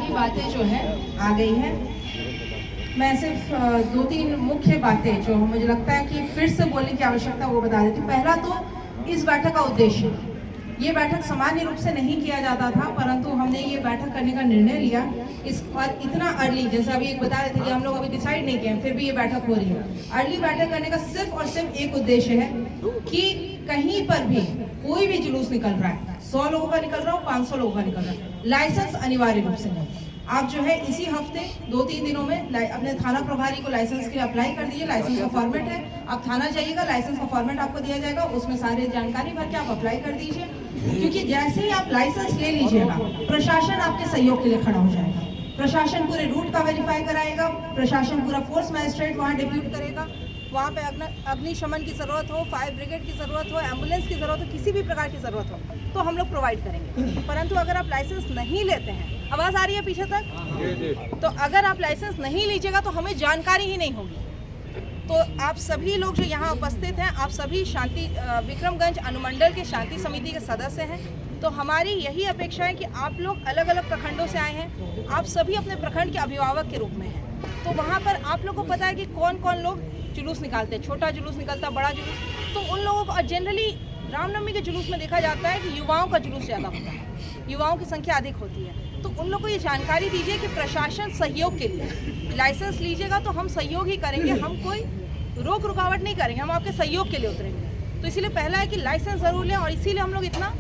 सारी बातें जो है आ गई हैं। मैं सिर्फ 2-3 मुख्य बातें जो मुझे लगता है कि फिर से बोलने की आवश्यकता वो बता देती हूँ। पहला तो इस बैठक का उद्देश्य, ये बैठक सामान्य रूप से नहीं किया जाता था, परंतु हमने ये बैठक करने का निर्णय लिया इस और इतना अर्ली, जैसे अभी एक बता रहे थे कि हम लोग अभी डिसाइड नहीं किए, फिर भी ये बैठक हो रही है। अर्ली बैठक करने का सिर्फ और सिर्फ एक उद्देश्य है कि कहीं पर भी कोई भी जुलूस निकल रहा है, 100 लोगों का निकल रहा हो, 500 लोगों का निकल रहा है, लाइसेंस अनिवार्य रूप से नहीं। आप जो है इसी हफ्ते 2-3 दिनों में अपने थाना प्रभारी को लाइसेंस के लिए अप्लाई कर दीजिए। लाइसेंस का फॉर्मेट है, आप थाना जाइएगा, लाइसेंस का फॉर्मेट आपको दिया जाएगा, उसमें सारे जानकारी भर के आप अप्लाई कर दीजिए। क्योंकि जैसे ही आप लाइसेंस ले लीजिएगा, प्रशासन आपके सहयोग के लिए खड़ा हो जाएगा। प्रशासन पूरे रूट का वेरीफाई कराएगा, प्रशासन पूरा फोर्स मजिस्ट्रेट वहाँ डिप्यूट करेगा। वहाँ पे अग्निशमन की ज़रूरत हो, फायर ब्रिगेड की ज़रूरत हो, एम्बुलेंस की ज़रूरत हो, किसी भी प्रकार की ज़रूरत हो तो हम लोग प्रोवाइड करेंगे। परंतु अगर आप लाइसेंस नहीं लेते हैं, आवाज़ आ रही है पीछे तक, तो अगर आप लाइसेंस नहीं लीजिएगा तो हमें जानकारी ही नहीं होगी। तो आप सभी लोग जो यहाँ उपस्थित हैं, आप सभी विक्रमगंज अनुमंडल के शांति समिति के सदस्य हैं। तो हमारी यही अपेक्षा है कि आप लोग अलग अलग प्रखंडों से आए हैं, आप सभी अपने प्रखंड के अभिभावक के रूप में हैं। तो वहाँ पर आप लोग को पता है कि कौन कौन लोग जुलूस निकालते हैं, छोटा जुलूस निकलता, बड़ा जुलूस। तो उन लोगों को जनरली रामनवमी के जुलूस में देखा जाता है कि युवाओं का जुलूस ज़्यादा होता है, युवाओं की संख्या अधिक होती है। तो उन लोगों को ये जानकारी दीजिए कि प्रशासन सहयोग के लिए लाइसेंस लीजिएगा तो हम सहयोग ही करेंगे, हम कोई रोक रुकावट नहीं करेंगे, हम आपके सहयोग के लिए उतरेंगे। तो इसीलिए पहला है कि लाइसेंस ज़रूर लें, और इसीलिए हम लोग इतना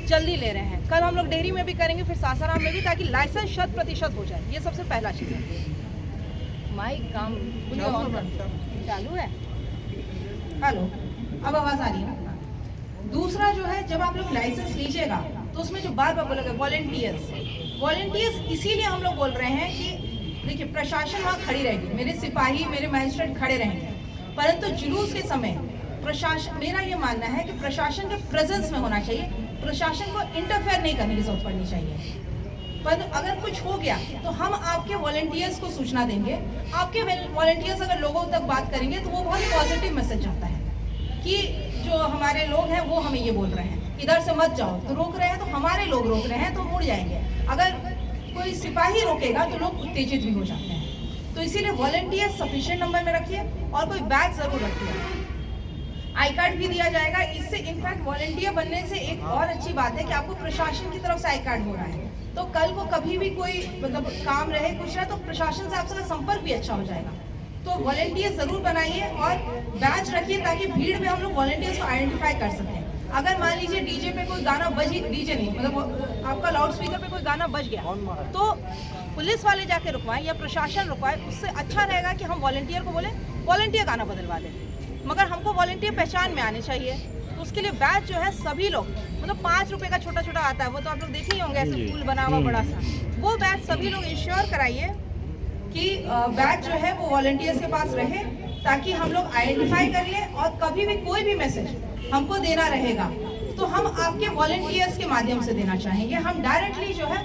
जल्दी ले रहे हैं। कल हम लोग डेहरी में भी करेंगे, फिर सासाराम में भी, ताकि लाइसेंस 100% हो जाए। ये सबसे पहला चीज़ है। माइक काम चालू है, हेलो, अब आवाज़ आ रही है ना। दूसरा जो है, जब आप लोग लाइसेंस लीजिएगा तो उसमें जो बार बार बोलोगे वॉलेंटियर्स इसीलिए हम लोग बोल रहे हैं कि देखिए प्रशासन वहाँ खड़ी रहेगी, मेरे सिपाही, मेरे मजिस्ट्रेट खड़े रहेंगे, परंतु जुलूस के समय प्रशासन, मेरा ये मानना है कि प्रशासन के प्रेजेंस में होना चाहिए, प्रशासन को इंटरफेयर नहीं करने की जरूरत पड़नी चाहिए। पर अगर कुछ हो गया तो हम आपके वॉलेंटियर्स को सूचना देंगे, आपके वॉलेंटियर्स अगर लोगों तक बात करेंगे तो वो बहुत पॉजिटिव मैसेज जाता है कि जो हमारे लोग हैं वो हमें ये बोल रहे हैं इधर से मत जाओ, तो रोक रहे हैं, तो हमारे लोग रोक रहे हैं तो मुड़ जाएंगे। अगर कोई सिपाही रोकेगा तो लोग उत्तेजित भी हो जाते हैं। तो इसीलिए वॉलेंटियर सफिशिएंट नंबर में रखिए, और कोई बैग जरूर रखिए। आई कार्ड भी दिया जाएगा। इससे इनफैक्ट वॉलेंटियर बनने से एक और अच्छी बात है कि आपको प्रशासन की तरफ से आई कार्ड हो रहा है, तो कल को कभी भी कोई मतलब काम रहे, कुछ रहे, तो प्रशासन से आपसे संपर्क भी अच्छा हो जाएगा। तो वॉलेंटियर जरूर बनाइए और बैच रखिए, ताकि भीड़ में हम लोग वॉलेंटियर्स को आइडेंटिफाई कर सकें। अगर मान लीजिए डीजे पे कोई गाना बज, डीजे नहीं मतलब आपका लाउड स्पीकर पे कोई गाना बज गया, तो पुलिस वाले जाके रुकवाएं या प्रशासन रुकवाए, उससे अच्छा रहेगा कि हम वॉलेंटियर को बोले वॉलेंटियर गाना बदलवा दें। मगर हमको वॉलेंटियर पहचान में आने चाहिए, तो उसके लिए बैच जो है सभी लोग, मतलब 5 रुपये का छोटा छोटा आता है, वो तो आप लोग देखे ही होंगे, ऐसे फूल बना हुआ बड़ा सा, वो बैच सभी लोग इंश्योर कराइए कि बैच जो है वो वॉलेंटियर्स के पास रहे, ताकि हम लोग आइडेंटिफाई कर लें, और कभी भी कोई भी मैसेज हमको देना रहेगा तो हम आपके वॉलेंटियर्स के माध्यम से देना चाहेंगे। हम डायरेक्टली जो है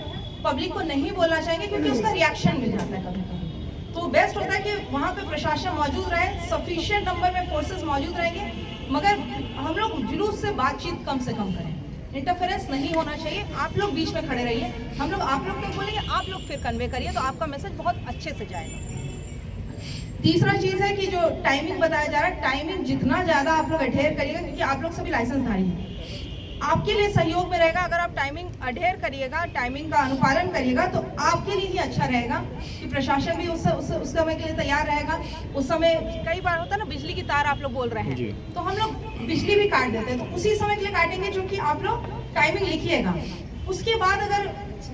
पब्लिक को नहीं बोलना चाहेंगे, क्योंकि उसका रिएक्शन मिल जाता है कभी कभी। तो बेस्ट होता है कि वहाँ पे प्रशासन मौजूद रहे, सफिशिएंट नंबर में फोर्सेस मौजूद रहेंगे, मगर हम लोग जुलूस से बातचीत कम से कम करें, इंटरफेरेंस नहीं होना चाहिए। आप लोग बीच में खड़े रहिए, हम लोग आप लोग तक बोलेंगे, आप लोग फिर कन्वे करिए, तो आपका मैसेज बहुत अच्छे से जाएगा। तीसरा चीज़ है कि जो टाइमिंग बताया जा रहा है, टाइमिंग जितना ज़्यादा आप लोग अडेयर करिएगा, क्योंकि आप लोग सभी लाइसेंसधारी हैं, आपके लिए सहयोग में रहेगा। अगर आप टाइमिंग अडेयर करिएगा, टाइमिंग का अनुपालन करिएगा, तो आपके लिए ही अच्छा रहेगा कि प्रशासन भी उस समय के लिए तैयार रहेगा। उस समय कई बार होता है ना, बिजली की तार आप लोग बोल रहे हैं, तो हम लोग बिजली भी काट देते हैं, तो उसी समय के लिए काटेंगे, जो कि आप लोग टाइमिंग लिखिएगा। उसके बाद अगर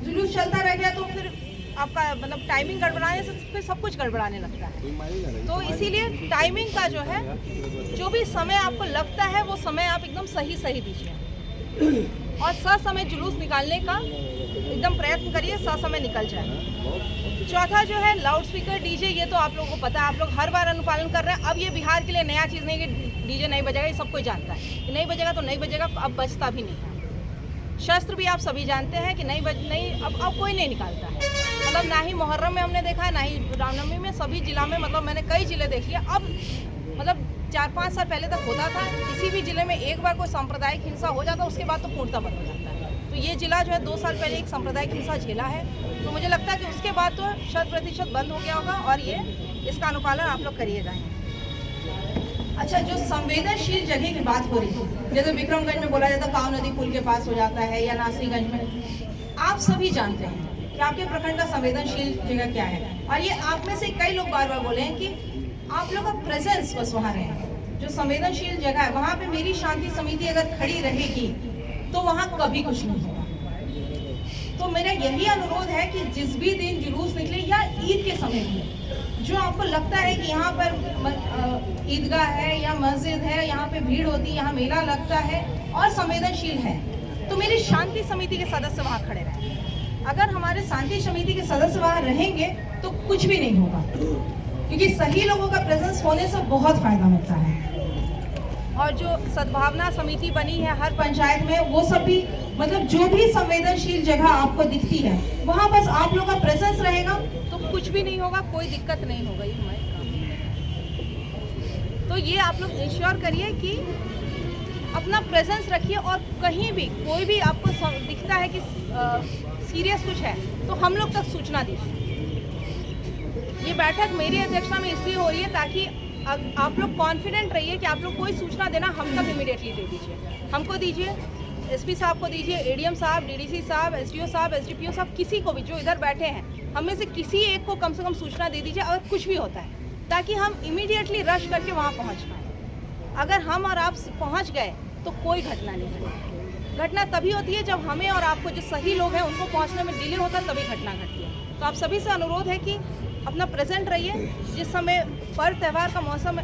जुलूस चलता रह गया तो फिर आपका मतलब टाइमिंग गड़बड़ाने से फिर सब कुछ गड़बड़ाने लगता है। तो इसीलिए टाइमिंग का जो है, जो भी समय आपको लगता है वो समय आप एकदम सही दीजिए, और समय जुलूस निकालने का एकदम प्रयत्न करिए, समय निकल जाए। चौथा जो है लाउड स्पीकर डीजे, ये तो आप लोगों को पता है, आप लोग हर बार अनुपालन कर रहे हैं। अब ये बिहार के लिए नया चीज़ नहीं कि डीजे नहीं बजेगा, ये सब कोई जानता है कि नहीं बजेगा तो नहीं बजेगा, अब बजता भी नहीं है। शस्त्र भी आप सभी जानते हैं कि अब कोई नहीं निकालता है, मतलब ना ही मुहर्रम में हमने देखा है, ना ही रामनवमी में। सभी जिला में, मतलब मैंने कई जिले देख लिया, अब मतलब 4-5 साल पहले तक होता था, किसी भी जिले में एक बार कोई सांप्रदायिक हिंसा हो जाता, उसके बाद तो पूर्णतः बंद हो जाता है। तो ये जिला जो है 2 साल पहले एक सांप्रदायिक हिंसा झेला है, तो मुझे लगता है कि उसके बाद तो 100% बंद हो गया होगा और ये इसका अनुपालन आप लोग करिएगा। अच्छा, जो संवेदनशील जगह की बात हो रही है, जैसे विक्रमगंज में बोला जाता है काव नदी पुल के पास हो जाता है, या नासरीगंज में, आप सभी जानते हैं कि आपके प्रखंड का संवेदनशील जगह क्या है। और ये आप में से कई लोग बार बार बोले हैं कि आप लोग का प्रेजेंस बस वहाँ रहे। जो संवेदनशील जगह है वहाँ पे मेरी शांति समिति अगर खड़ी रहेगी तो वहाँ कभी कुछ नहीं होगा। तो मेरा यही अनुरोध है कि जिस भी दिन जुलूस निकले या ईद के समय में, जो आपको लगता है कि यहाँ पर ईदगाह है या मस्जिद है, यहाँ पे भीड़ होती है, यहाँ मेला लगता है और संवेदनशील है, तो मेरी शांति समिति के सदस्य वहाँ खड़े रहें। अगर हमारे शांति समिति के सदस्य वहाँ रहेंगे तो कुछ भी नहीं होगा, क्योंकि सही लोगों का प्रेजेंस होने से बहुत फायदा मिलता है। और जो सद्भावना समिति बनी है हर पंचायत में, वो सब भी मतलब जो भी संवेदनशील जगह आपको दिखती है वहाँ बस आप लोग का प्रेजेंस रहेगा तो कुछ भी नहीं होगा, कोई दिक्कत नहीं होगा। ये हमारे काम। तो ये आप लोग इंश्योर करिए कि अपना प्रेजेंस रखिए, और कहीं भी कोई भी आपको दिखता है कि सीरियस कुछ है तो हम लोग तक सूचना दीजिए। ये बैठक मेरी अध्यक्षता में इसलिए हो रही है ताकि आप लोग कॉन्फिडेंट रहिए कि आप लोग कोई सूचना देना हम तक इमीडिएटली दे दीजिए। हमको दीजिए, एसपी साहब को दीजिए, एडीएम साहब, डीडीसी साहब, एसडीओ साहब, एसडीपीओ साहब, किसी को भी जो इधर बैठे हैं, हम में से किसी एक को कम से कम सूचना दे दीजिए अगर कुछ भी होता है, ताकि हम इमीडिएटली रश करके वहाँ पहुँच पाएँ। अगर हम और आप पहुँच गए तो कोई घटना नहीं घटी। घटना तभी होती है जब हमें और आपको, जो सही लोग हैं, उनको पहुँचने में डिले होता है, तभी घटना घटती है। तो आप सभी से अनुरोध है कि अपना प्रेजेंट रहिए। जिस समय पर्व त्यौहार का मौसम